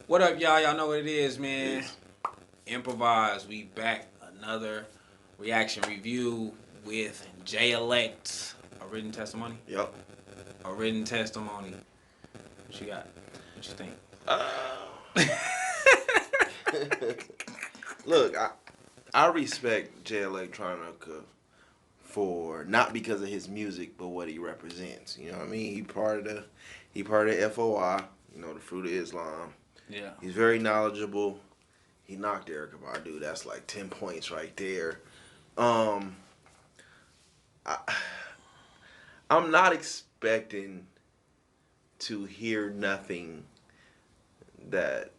What up, y'all? Y'all know what it is, man. Improvized. We back. Another reaction review with J Elect. A written testimony? Yep. A written testimony. What you got? What you think? Look, I respect J Electronica for not because of his music, but what he represents. You know what I mean? He part of the FOI. You know, the Fruit of Islam. Yeah. He's very knowledgeable. He knocked Erykah Badu. That's like 10 points right there. I'm not expecting to hear nothing that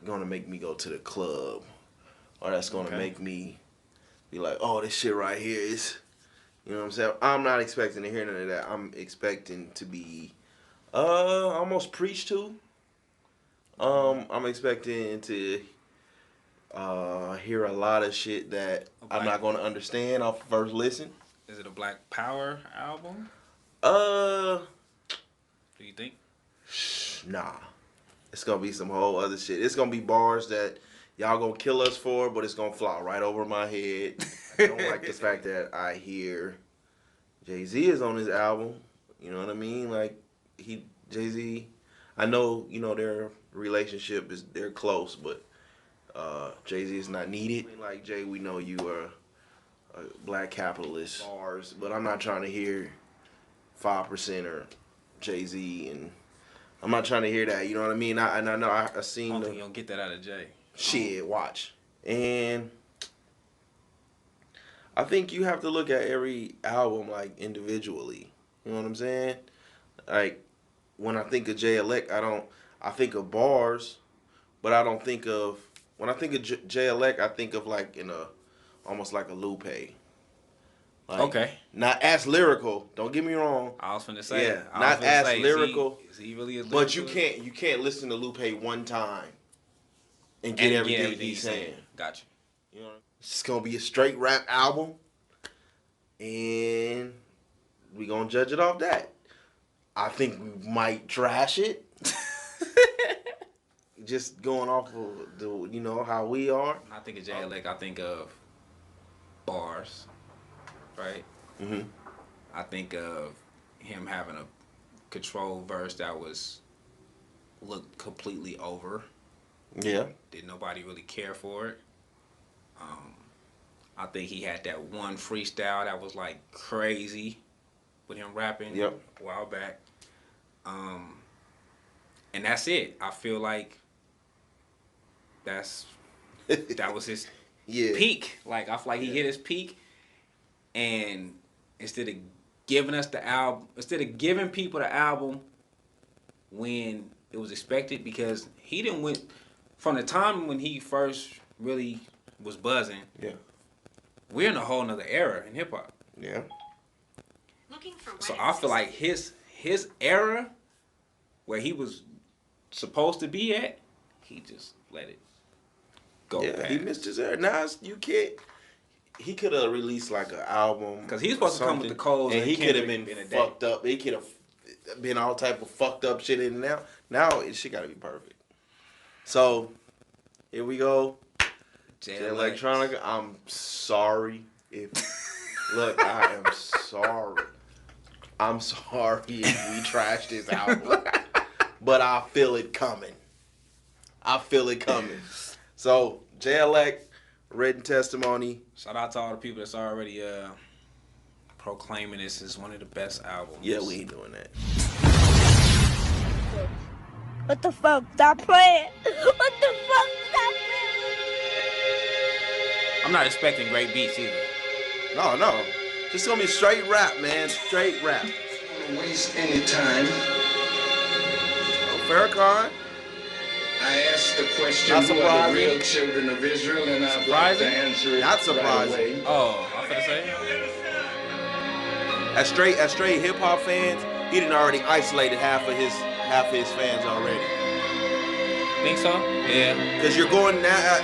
gonna make me go to the club, or that's gonna make me be like, oh, this shit right here is, you know what I'm saying? I'm not expecting to hear none of that. I'm expecting to be almost preached to. I'm expecting to hear a lot of shit that I'm not gonna understand off first listen. Is it a Black Power album? Do you think? Nah. It's gonna be some whole other shit. It's gonna be bars that y'all gonna kill us for, but it's gonna fly right over my head. I don't like the fact that I hear Jay-Z is on his album. You know what I mean? Like, Jay-Z, I know, you know, their relationship they're close, but Jay-Z is not needed. Like, Jay, we know you are a black capitalist bars, but I'm not trying to hear 5% or Jay-Z, and I'm not trying to hear that. You know what I mean? I know I seen. I don't think you don't get that out of Jay. Shit, watch. And I think you have to look at every album like individually. You know what I'm saying? Like, when I think of Jay Elect, I think of bars, but I don't think of, when I think of Jay Elect, I think of like almost like a Lupe. Like, okay. Not as lyrical. Don't get me wrong. I was finna say. Yeah, not as lyrical. Is he really as lyrical? But you can't listen to Lupe one time and get everything he's saying. Gotcha. You know, it's just gonna be a straight rap album, and we gonna judge it off that. I think we might trash it. Just going off of how we are. When I think of Jay Elect, I think of bars, right? Mm-hmm. I think of him having a control verse that looked completely over. Yeah. Did nobody really care for it? I think he had that one freestyle that was like crazy with him rapping a while back. And that's it. I feel like that was his peak. Like, I feel like he hit his peak, and instead of giving us the album, instead of giving people the album when it was expected, because he didn't went from the time when he first really was buzzing. Yeah, we're in a whole nother era in hip hop. Yeah. So I feel like his era where he was supposed to be at, he just let it go. Yeah, he missed his era. Now you can't. He could have released like an album, because he's supposed to come with the codes, and he could have been fucked up. He could have been all type of fucked up shit in and out. Now it shit got to be perfect. So here we go. Jay Electronica. I'm sorry if look, I am sorry. I'm sorry if we trashed this album, but I feel it coming. So Jay Elect, written testimony. Shout out to all the people that's already proclaiming this as one of the best albums. Yeah, we ain't doing that. What the fuck? Stop playing. What the fuck? Stop playing. I'm not expecting great beats either. No. Just gonna be straight rap, man. Straight rap. Don't waste any time. Oh, Farrakhan. I asked the question, who are the real children of Israel, and I'd like to answer it. Not surprising. Right away. Oh, I'm finna say. As straight hip hop fans, he done already isolated half of his fans already. Think so? Yeah. Because you're going now.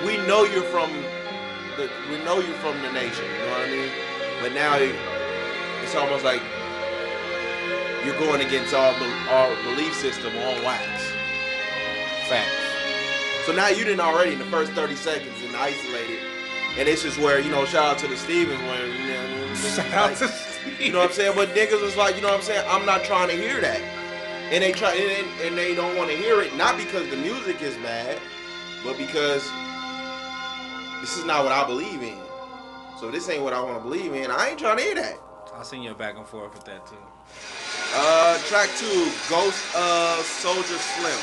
We know you're from the nation. You know what I mean? But now it's almost like you're going against our belief system on wax. Facts. So now you didn't already in the first 30 seconds and isolated. And it's just where, shout out to the Stevens when, Shout out to you know what I'm saying? But niggas was like, you know what I'm saying? I'm not trying to hear that. And they try and they don't want to hear it, not because the music is bad, but because this is not what I believe in. So this ain't what I want to believe in. I ain't trying to hear that. I'll send you back and forth with that too. Track 2, Ghost Soulja Slim.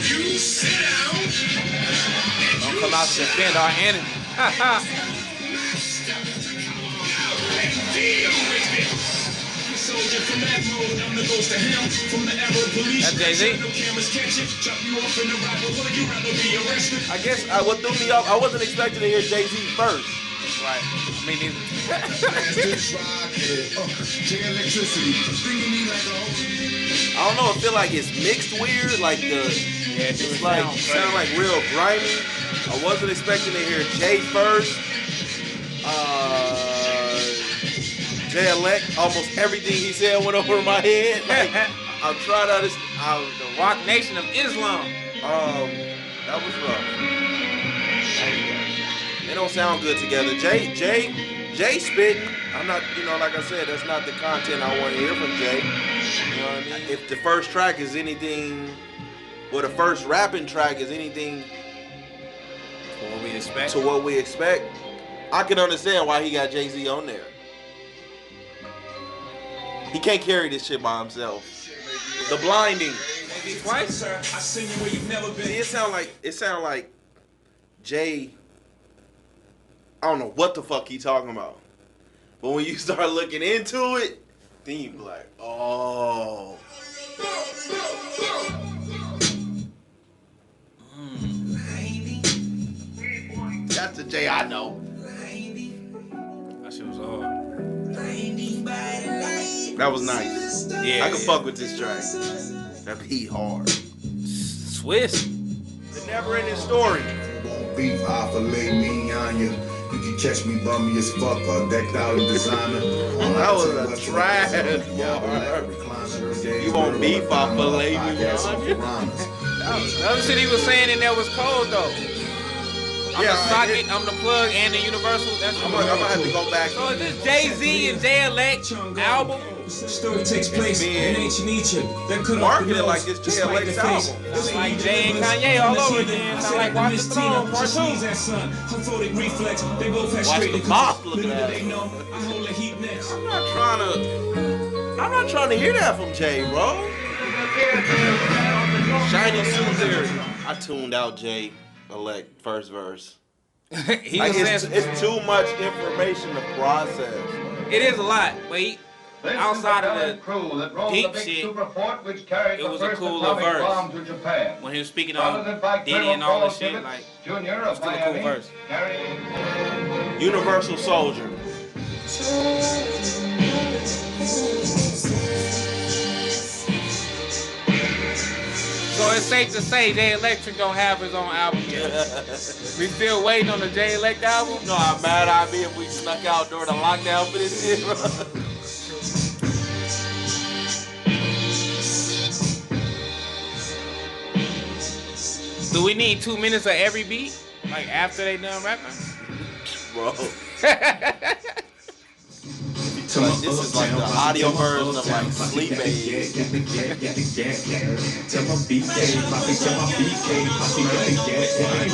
You sit down. Don't come out to defend our enemy. That's Jay-Z. I guess what threw me off, I wasn't expecting to hear Jay-Z first. Right. Me neither. I don't know, I feel like it's mixed weird, like it's like sound like real grimy. I wasn't expecting to hear Jay first. Jay Elect, almost everything he said went over my head. Like, I'm trying to understand. The Rock Nation of Islam. That was rough. They don't sound good together. Jay spit. I'm not, like I said, that's not the content I want to hear from Jay. You know what I mean? If the first track is anything, the first rapping track is anything to what we expect, I can understand why he got Jay-Z on there. He can't carry this shit by himself. The Blinding. Maybe twice. I seen you where you've never been. See, it sound like Jay. I don't know what the fuck he talking about. But when you start looking into it, then you be like, oh. That's the Jay I know. That shit was hard. That was nice. Yeah. I can fuck with this track. That beat hard. Swiss. The Neverending Story. Beef, I fillet me on you. You can catch me bummy as fuck or decked out in designer. That was a trash. You want beef, I fillet me on you. The other shit he was saying in there was cold though. I'm the socket, I'm the plug, and the universal. I'm gonna have to go back. So is this Jay-Z and Jay Elect album? Story takes place in ancient Egypt. Marketed like it's Jay Elect's album. It's like Jay and Kanye all over again. Sound like Watch the Throne Part 2. Watch the boss looking at it. I'm not trying to hear that from Jay, bro. Shiny Suit Theory. I tuned out Jay Elect first verse. It's too much information to process. It is a lot, but outside of the deep shit, it was a cooler verse. When he was speaking on Diddy and all that shit, like, it was still a cool verse. Universal Soldier. So it's safe to say Jay Electric don't have his own album yet. We still waiting on the Jay Elect album? No, how mad I'd be if we snuck out during the lockdown for this shit, bro. Do we need 2 minutes of every beat? Like after they done rapping? Bro. Like, this is like the audio version of like Sleep Aid.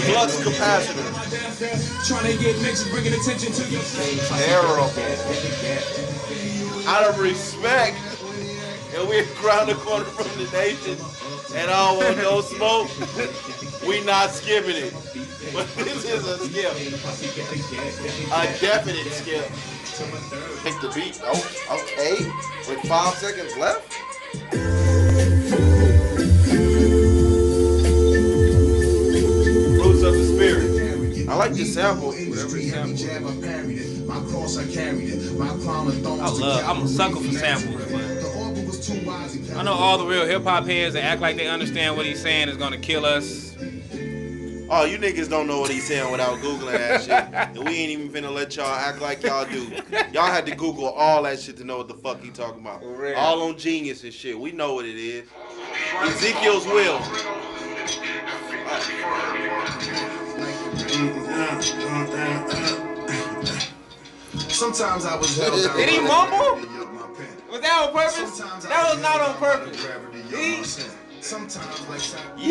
Flux Capacitor. Terrible. Out of respect, and we're around the corner from the nation, and I don't want no smoke, we not skipping it. But this is a skip. A definite skip. Take the beat. Oh, okay. With 5 seconds left. Roots of the Spirit. I like this sample. Whatever sample. I'm a sucker for samples, but I know all the real hip hop heads that act like they understand what he's saying is gonna kill us. Oh, you niggas don't know what he's saying without Googling that shit. And we ain't even finna let y'all act like y'all do. Y'all had to Google all that shit to know what the fuck he talking about. All on Genius and shit. We know what it is. Ezekiel's will. Sometimes I was held down. Did he mumble? Was that on purpose? That was not on purpose. Sometimes like He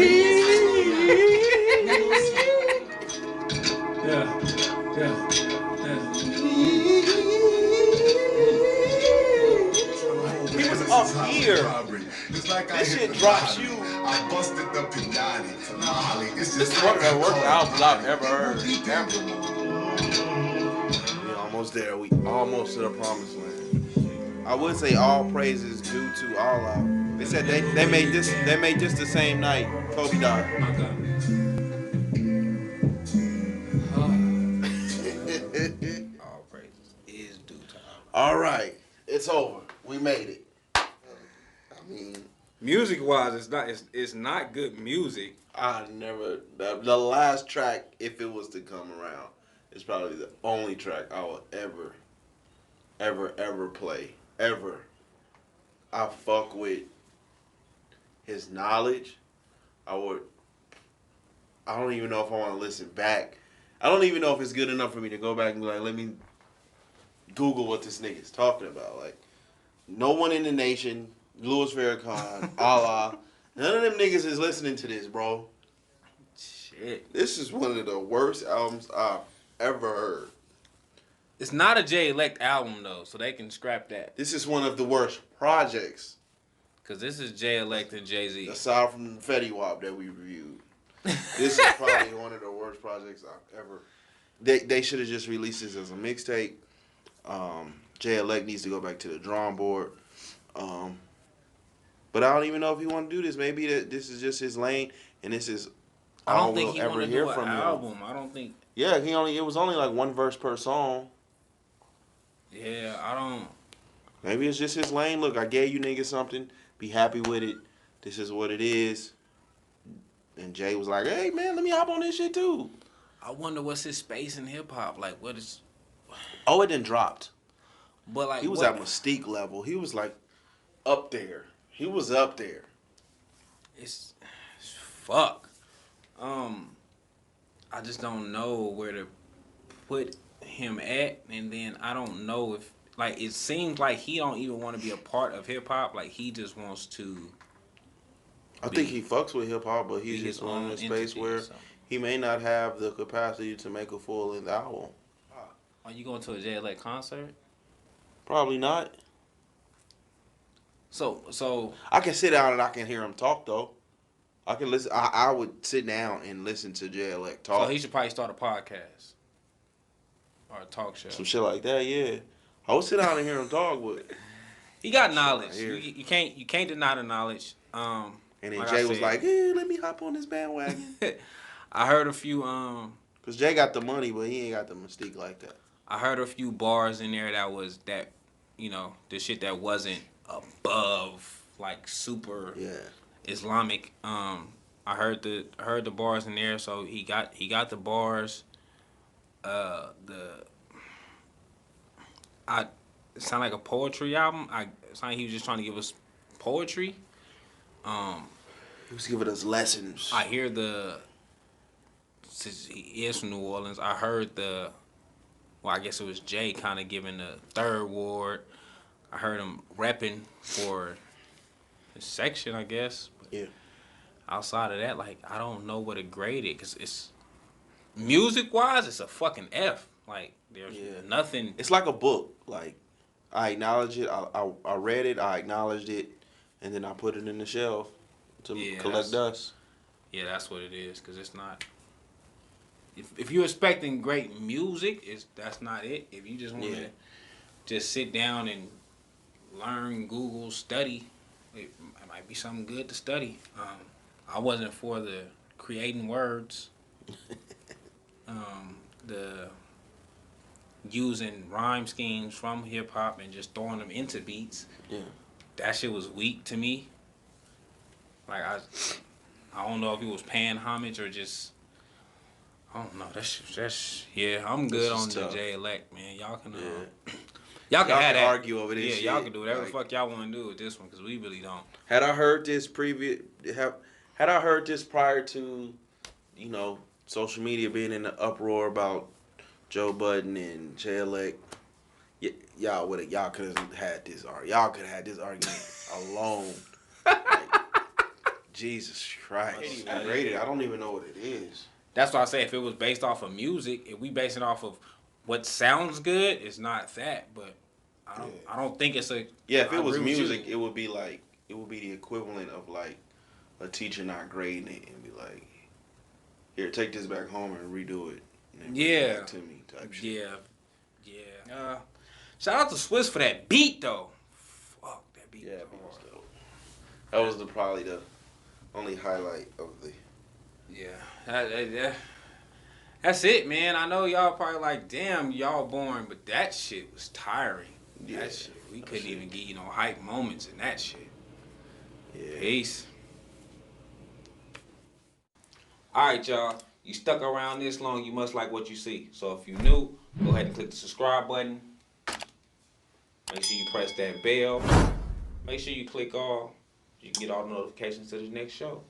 was up here. This shit drops you. I busted the Pinati. This is one of the worst albums I've ever heard. We almost there. We almost to the promised land. I would say all praises due to Allah. They said they made this the same night Kobe died. All praises is due to Allah. All right, it's over. We made it. I mean, music wise, it's not good music. I never the last track, if it was to come around, is probably the only track I will ever play. Ever. I fuck with his knowledge. I don't even know if I want to listen back. I don't even know if it's good enough for me to go back and be like, let me Google what this nigga's talking about. Like, no one in the nation, Louis Farrakhan, Allah, none of them niggas is listening to this, bro. Shit. This is one of the worst albums I've ever heard. It's not a Jay Elect album though, so they can scrap that. This is one of the worst projects. Cause this is Jay Elect and Jay-Z. Aside from Fetty Wap that we reviewed. This is probably one of the worst projects I've ever. They should have just released this as a mixtape. Jay Elect needs to go back to the drawing board. But I don't even know if he want to do this. Maybe this is just his lane, and this is I all don't think we'll he ever want to hear do from an him. album. I don't think. Yeah, it was only like one verse per song. Yeah, I don't. Maybe it's just his lane. Look, I gave you niggas something. Be happy with it. This is what it is. And Jay was like, hey, man, let me hop on this shit, too. I wonder what's his space in hip-hop. Like, what is... Oh, it didn't dropped. But, like, he was at Mystique level. He was, like, up there. He was up there. It's fuck. I just don't know where to put him at. And then I don't know if... Like, it seems like he don't even want to be a part of hip-hop. Like, he just wants to... I think he fucks with hip-hop, but he's just in a space where he may not have the capacity to make a full-length album. Are you going to a Jay Elect concert? Probably not. So... I can sit down and I can hear him talk, though. I can listen. I would sit down and listen to Jay Elect talk. So he should probably start a podcast. Or a talk show. Some shit like that, yeah. I would sit down and hear him talk, but... He got knowledge. You can't deny the knowledge. And then like Jay was like, hey, let me hop on this bandwagon. I heard a few... Because Jay got the money, but he ain't got the mystique like that. I heard a few bars in there that, you know, the shit that wasn't above, like, super Islamic. I heard the bars in there, so he got the bars. It sounded like a poetry album. It sounded like he was just trying to give us poetry. He was giving us lessons. I hear since he is from New Orleans, I heard I guess it was Jay kind of giving the third ward. I heard him repping for his section, I guess. But yeah. Outside of that, like, I don't know what to grade it, because it's, music-wise, it's a fucking F. Like, there's nothing. It's like a book. Like, I acknowledge it. I read it. I acknowledged it. And then I put it in the shelf to collect dust. Yeah, that's what it is. Because it's not... If you're expecting great music, that's not it. If you just want to just sit down and learn, Google, study, it might be something good to study. I wasn't for the creating words. The using rhyme schemes from hip hop and just throwing them into beats. Yeah. That shit was weak to me. Like, I don't know if he was paying homage or just I don't know. That's yeah. I'm good on the J Elect, man. Y'all can y'all can argue over this. Yeah, y'all can do whatever the fuck y'all want to do with this one, because we really don't. Had I heard this had I heard this prior to, you know, social media being in the uproar about Joe Budden and J Elect, y'all could have had this argument alone. Like, Jesus Christ. I don't even know what it is. That's why I say if it was based off of music, if we base it off of what sounds good, it's not that. But I don't think it's a. Yeah, if it was music, it would be the equivalent of like a teacher not grading it and be like, here, take this back home and redo it. And bring it back to me type shit. Yeah. Shout out to Swiss for that beat though. Fuck, that beat. Yeah, that beat was dope. That was probably the only highlight of the. Yeah. That's it, man. I know y'all probably like, damn, y'all boring, but that shit was tiring. Yeah, that shit, we couldn't even get, you know, hype moments in that shit. Yeah. Peace. All right, y'all. You stuck around this long, you must like what you see. So if you're new, go ahead and click the subscribe button. Make sure you press that bell. Make sure you click all. You can get all the notifications to the next show.